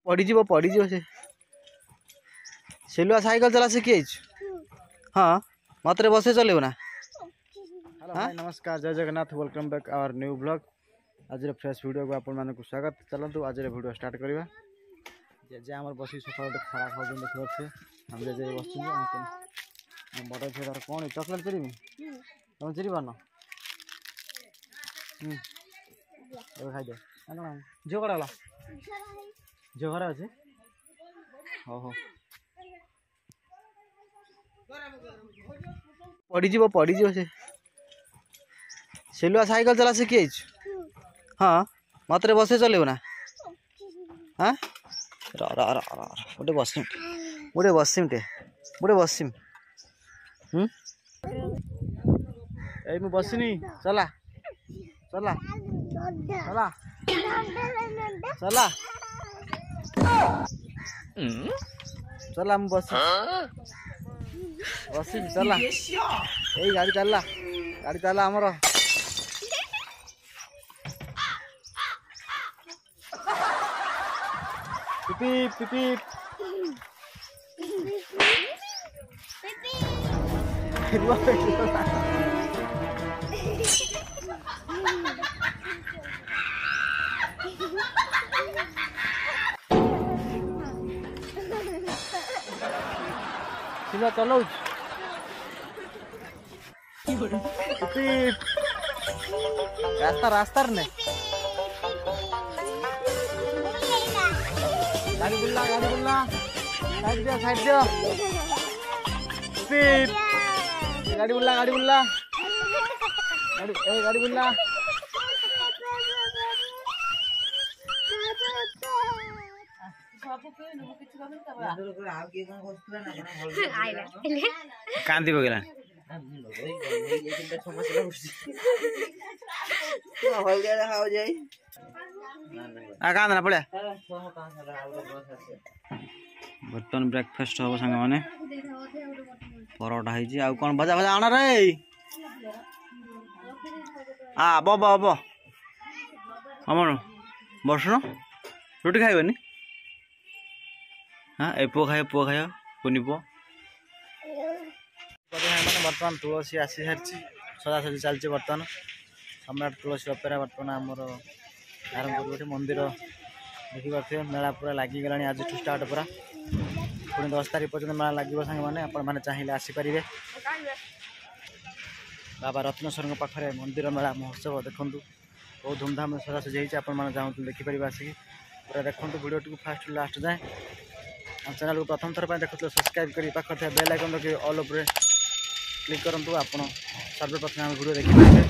पड़ीज से सिलुआ साइकिल चला शिखी हाँ मत बसे चलो ना। हेलो भाई नमस्कार जय Jagannath welcome back our new blog. आज फ्रेश वीडियो को आपण मानक स्वागत। चलतु आज वीडियो स्टार्ट करवा। जे आम बस सकाल खरा खाऊ देखिए हम जे बस बड़ झील तार कौन चॉकलेट चीरमी तुम चीरी पार खाई दे झील कड़ा गला झील घर अच्छे हो हो पड़ीज से सिलुआ साइकिल चला शिखी हाँ मत बसे चलो ना। हाँ गोटे बसिम ए मु बसनी चला चला चला चला चला मु बसिम चला यही गाड़ी चलला आमर पिपी पिपी सीधा चलो रास्ता ने गाड़ी बुल्ला साइड दियो गाड़ी बुल्ला गाड़ी बुल्ला कांदी पकेला कांदना पड़ा बर्तन ब्रेकफास्ट हम सांग मैंने परोटा है आउ कौन भजा भजा आना रे बब अमर बसन रुटी खाइबनी हाँ ए पुआ खाओ कुनी पुआ बर्तमान तुलसी आसी सारी सजासजी चलती बर्तमान सम्राट तुलसी अपेरा बर्तमान आमर आरंभ कर मंदिर देखिपे मेला पूरा लगिगला आज स्टार्ट पूरा पुणी 10 तारीख पर्यटन मेला लगे सांग मैंने आपने चाहिए आसीपारे बाबा रत्नेश्वर पाखे मंदिर मेला महोत्सव देखूँ बहुत धूमधाम सजासजी होती चाहते देखिपारे आसिक पूरा देखूँ वीडियो टी फास्ट लास्ट जाए हम चैनल को प्रथम थर देखुते सब्सक्राइब कर पाखे बेल आइकन रखिए ऑल उपर क्लिक करूँ आप सर्वप्रथम आम वीडियो देखिए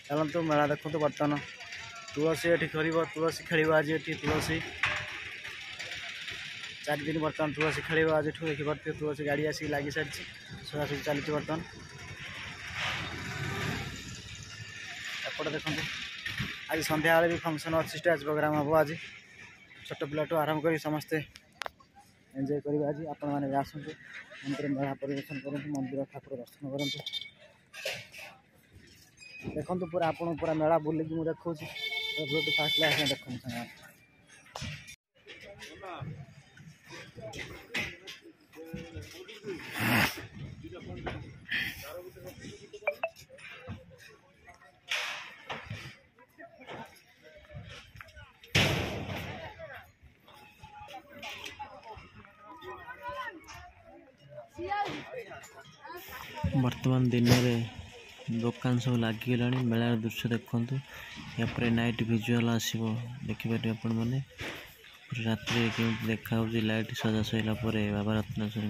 चलतु मेला देखूँ बर्तमान तुलसी ये तुलसी खेल आज ये तुलसी 4 दिन बर्तमान तुलसी खेल आज देखिए तुलसी गाड़ी आसिक लगी सारी सजासजी चलती बर्तमान एपटे देखो आज संध्या बेले भी फंक्शन अच्छी स्टेज प्रोग्राम हम आज छोट पिलाठू आरंभ कर समस्ते एंजॉय करेंगे आज आपण मैंने आसतु मंदिर मेला परिदर्शन करूँ मंदिर ठाकुर दर्शन करूँ देखो पूरा आपन पूरा मेला बुलिक मुझे देखा फास्ट लास्ट देखो वर्तमान दिन में दुकान सब लगिगला मेलार दृश्य देखु या नाइट विजुअल आसो देखिपारे आपण मैंने रात्रि केमती देखा लाइट सजा सैला बाबा रत्नेश्वर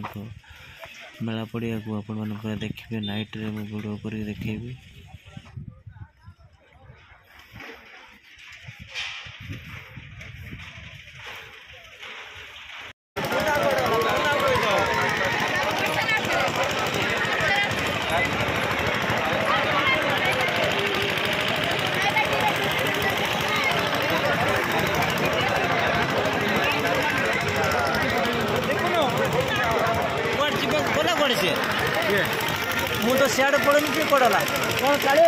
मेला पड़िया को आपण मैंने देखिए नाइट रे वीडियो कर देखेबी। मुझे तो सियाड़ पड़नी कि पड़ला कौन काले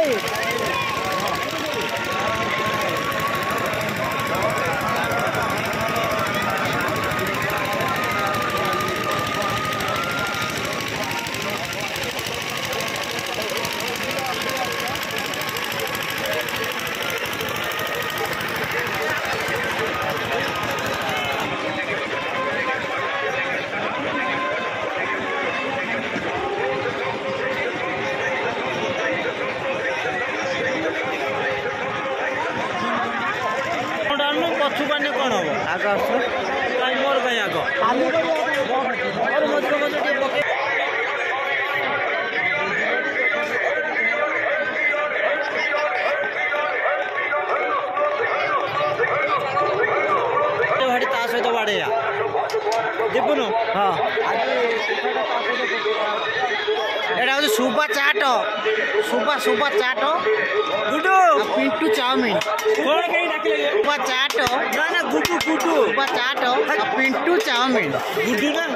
ପାଇଁ ଆଗ ତା ସହିତ ବାଡ଼େଇବା ଯିବୁନୁ। ହଁ ଏଇଟା ହଉଛି ସୁବା ଚାଟ ସୁବା ଚାଟ ଗୁଡୁ ପିଣ୍ଟୁ ଚାଉମିନ କଣ କେହି ଡାକିଲେ ସୁବା ଚାଟ ନା ନା ଗୁଡୁ ସୁବା ଚାଟ ପିଣ୍ଟୁ ଚାଉମିନ ଗୁଡୁ ନା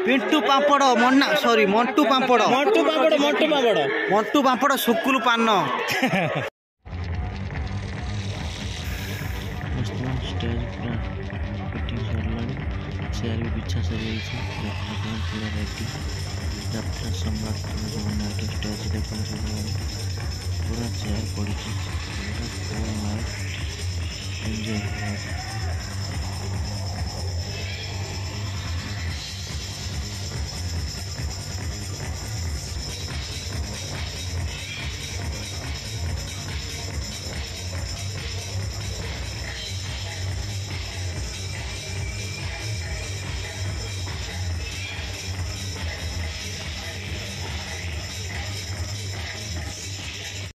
पिंटू पापड़ मन्ना सॉरी मंटू पापड़ मंटू पापड़ सुकुल पान स्टेज चेयर भी बिछा सरी पूरा रेडी यात्रा सम्राट स्टेज देखो पूरा चेयर पड़ी पूरा एंजॉय